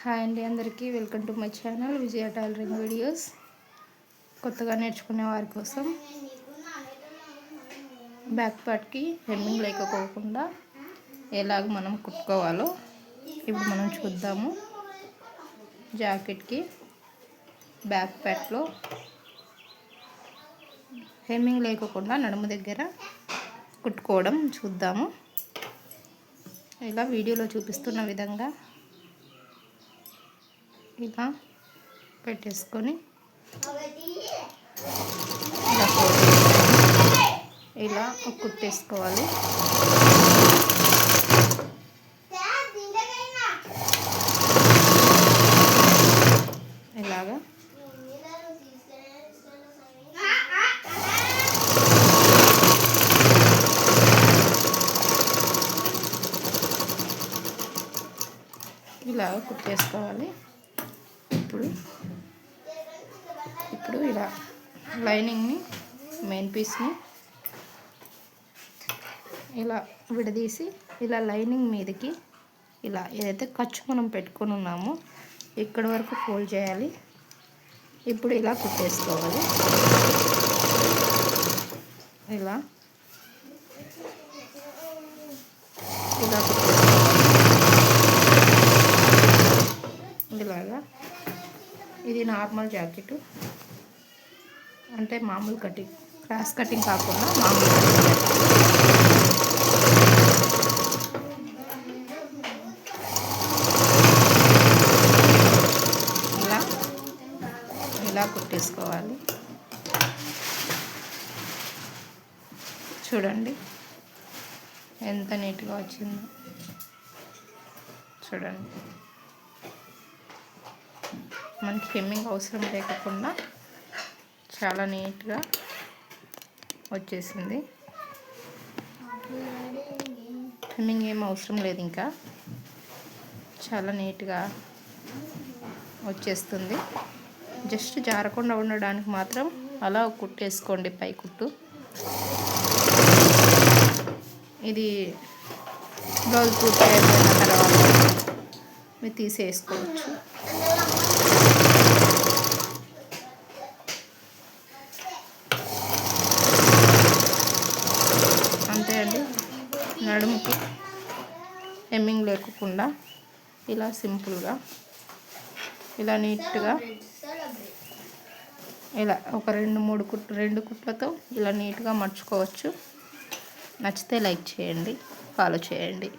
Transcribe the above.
Hi అండి, అందరికీ welcome to my channel Vijaya tailoring videos. కొత్తగా నేర్చుకునే వారి కోసం బ్యాక్ పార్ట్కి హెమ్మింగ్ లేకపోకుండా ఎలాగ మనం కుట్టుకోవాలో ఇప్పుడు మనం చూద్దాము. జాకెట్కి బ్యాక్ పార్ట్లో హెమ్మింగ్ లేకుండా నడుము దగ్గర కుట్టుకోవడం చూద్దాము. ఇలా వీడియోలో చూపిస్తున్న విధంగా ఇలా పెట్టేసుకొని ఇలా కుట్టేసుకోవాలి. ఇలాగా ఇలా కుట్టేసుకోవాలి. ఇప్పుడు ఇలా లైనింగ్ని మెయిన్ పీస్ని ఇలా విడదీసి ఇలా లైనింగ్ మీదకి ఇలా ఏదైతే ఖర్చు మనం పెట్టుకొని ఉన్నామో ఇక్కడ వరకు ఫోల్డ్ చేయాలి. ఇప్పుడు ఇలా కుట్టేసుకోవాలి. ఇలా కుట్టేసుకోవాలి. ఇలాగా ఇది నార్మల్ జాకెట్, అంటే మామూలు కటింగ్, క్రాస్ కటింగ్ కాకుండా మామూలు ఇలా కుట్టేసుకోవాలి. చూడండి ఎంత నీట్గా వచ్చిందో. చూడండి, మనకి హెమ్మింగ్ అవసరం లేకుండా చాలా నీట్గా వచ్చేసింది. హెమ్మింగ్ ఏం అవసరం లేదు, ఇంకా చాలా నీట్గా వచ్చేస్తుంది. జస్ట్ జారకుండా ఉండడానికి మాత్రం అలా కుట్టేసుకోండి పై కుట్టు. ఇది బ్లౌజ్ పూర్తి అయిపోయిన తర్వాత మీరు తీసేసుకోవచ్చు. అంతే అండి, నడుముకి హెమ్మింగ్ లేకుండా ఇలా సింపుల్గా ఇలా నీట్గా ఇలా ఒక రెండు కుట్లతో ఇలా నీట్గా మర్చుకోవచ్చు. నచ్చితే లైక్ చేయండి, ఫాలో చేయండి.